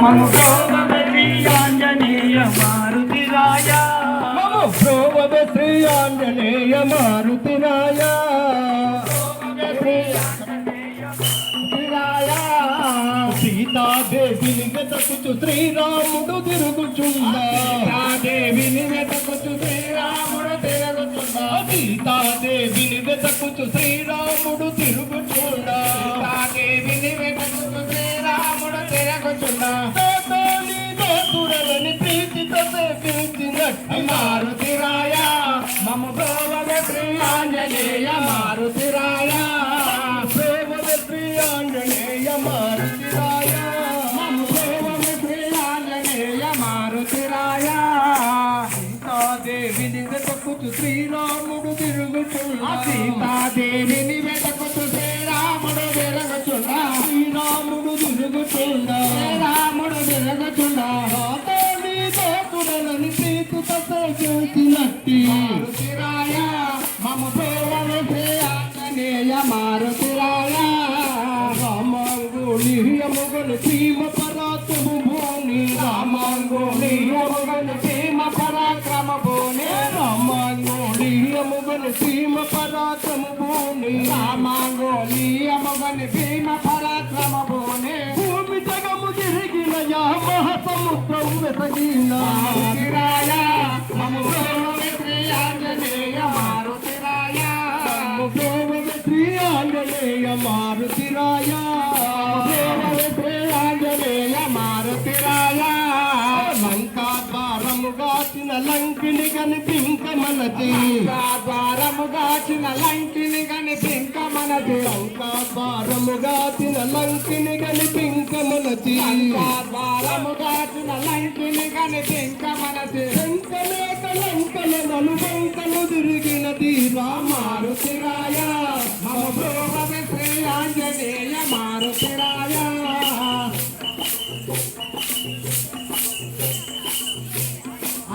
మము ప్రోభవ శ్రీ ఆంజనేయ మారుతిరాయ మము ప్రోభవ శ్రీ ఆంజనేయ మారుతిరాయ సీతాదేవిని వెతకుచు శ్రీరాముడు తిరుగుచుండా సీతాదేవిని వెతకుచు శ్రీరాముడు తిరుగుచుండా సీతాదేవిని వెతకుచు శ్రీరాముడు తిరుగుచుండా సీతాదేవిని వెతకుచు శ్రీరాముడు తిరుగుచుండా తురలని ప్రీతితో సేవించినట్టి మారుతిరాయ మము ప్రోభవ శ్రీ ఆంజనేయ మారుతిరాయ ప్రోభవ శ్రీ ఆంజనేయ మారుతిరాయ మము ప్రోభవ శ్రీ ఆంజనేయ మారుతిరాయ సీతాదేవిని వెతకుచు శ్రీరాముడు తిరుగుచుండా సీతాదేవిని వెతకుచు శ్రీరాముడు తిరుగుచుండా శ్రీరాముడు తిరుగుచుండా రాముడు తిరుగుచుండా తురలని ప్రీతితో సేవించినట్టి మారుతిరాయ మము ప్రోభవ శ్రీ ఆంజనేయ మారుతిరాయ రామాంగుళీయముగను భీమ పరాక్రము భూని రామాంగుళీయముగను భీమ పరాక్రమ భూని రామాంగుళీయముగను భీమ పరాక్రము భూని రామాంగుళీయముగను భీమ పరాక్రమ భూని భూమి జగము తిరిగిన యా మహాసముద్రం వెతగిన మారుతిరాయ మము ప్రోభవ శ్రీ ఆంజనేయ మారుతిరాయ శ్రీ ఆంజనేయ మారుతిరాయ శ్రీ ఆంజనేయ మారుతిరాయ లంకా ద్వారముగాచిన లంకిని కనిపింక మనతి ద్వారముగాచిన లంకిని కనిపింక మనది లంకా ద్వారముగాచిన లంకిని కనిపింక మనతి ద్వారముగాచిన లంకిని కనిపింక మనది లంకలేక లంకల నలుబంకలు తిరిగినది మారుతిరాయ మమ ప్రోభవ శ్రీ ఆంజనేయ మారుతిరాయ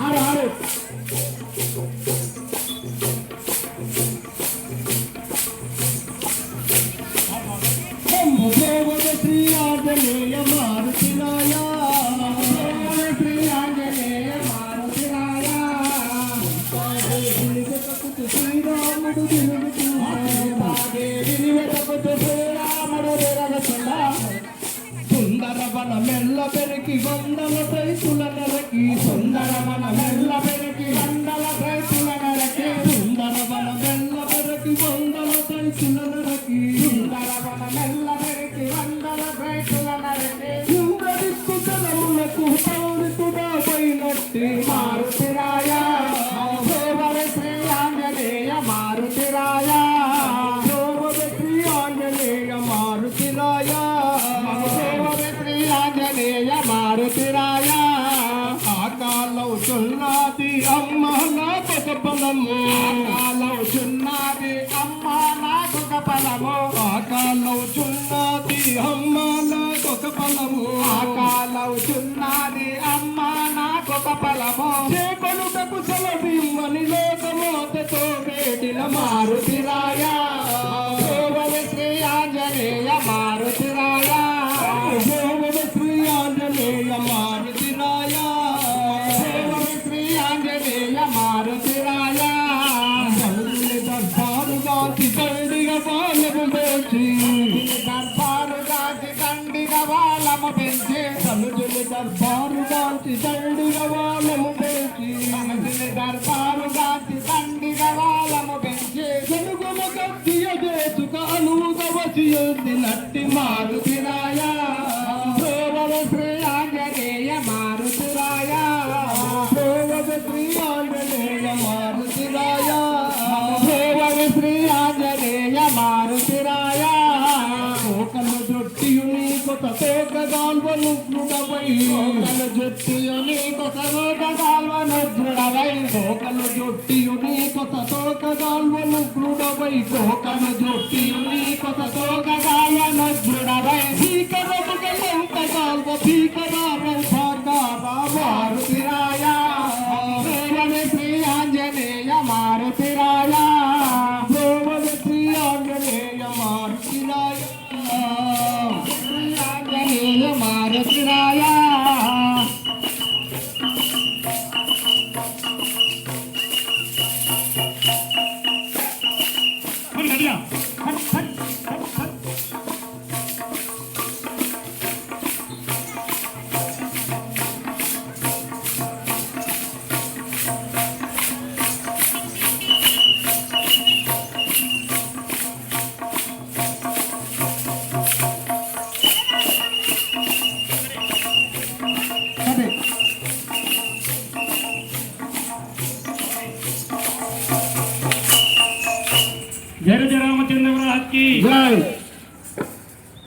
ఆరు దేవత శ్రీ ఆంజనేయ మారుతిరాయ శ్రీ ఆంజనేయ మారుతిరాయ శ్రీరాముడు దేవిని వెతకుతూ శ్రీరాముడు తిరుగుచుండా సుందరవన మెల్ల పెరికి వందల సైతుల నరకి సుందరవన మెల్ల పెరికి వందల సైతుల నరకి సుందరవన మెల్ల పెరికి వందల సైతుల నరకి సుందరవన మెల్ల పెరికి వందల సైతుల నరకి ఇంద్రదిక్కు జలములకు పౌరితుడా పైనట్టి మారుతిరాయ ప్రోభవ శ్రీ ఆంజనేయ మారుతిరాయ ప్రోభవ శ్రీ ఆంజనేయ మారుతిరాయ ప్రోభవ శ్రీ ఆంజనేయ మారుతిరాయ ఆకాలవుచున్నది అమ్మ నా పద బలము ఆకాలవుచున్నది అమ్మ నాకొక ఫలము ఆకాలవుచున్నది అమ్మ నాకొక బలము ఆకాలవుచున్నది అమ్మ నాకొక ఫలము చేకొనుటకు సెలవిమ్మని లోకమాతతో వేడిన మారుతిరాయ ప్రోభవ శ్రీ ఆంజనేయ మారుతిరాయ మారుదేవ శ్రీ ఆంజనేయ మారుతిరాయ ప్రోభవ శ్రీ ఆంజనేయ మారుతిరాయ తండ్రి దర్బారుగాతి తండ్రిగా బాలము వేచి దర్బారుగాచి దండిగా వాళ్ళము పెంచి తనుజుని దర్బారుగాతి తండ్రిగా బాలము వేచి దర్బారుగాచి దండిగా వాళ్ళము పెంచి తెలుగుల గద్దియ చేసుక అనుగవసియుంది నట్టి మారుతిరాయ ప్రోభవ శ్రీ ఆంజనేయ మారుతిరాయ ప్రోభవ శ్రీ ఆంజనేయ మారుతిరాయ ప్రోభవ శ్రీ ఆంజనేయ మారుతిరాయ కోకలు జొట్టియుని కొత్త తోకగాల్వను దృఢమై కోకలు జుట్టియుని కొత్త రోగగాల్వను దృఢమై కోకలు జొట్టియుని కొత్త తోకగాల్వను దృఢమై కోకలు జుట్టియుని కొత్త రోగగాల్వను దృఢమై భీకరముగ ఎంత గాల్వ భీకరారం భాగారా మారుతిరాయ ప్రోభవ శ్రీ ఆంజనేయ మారుతిరాయ ప్రోభవ శ్రీ ఆంజనేయ మారుతిరాయ శ్రీ ఆంజనేయ మారుతిరాయ జయ జయ రామచంద్ర హక్కి జై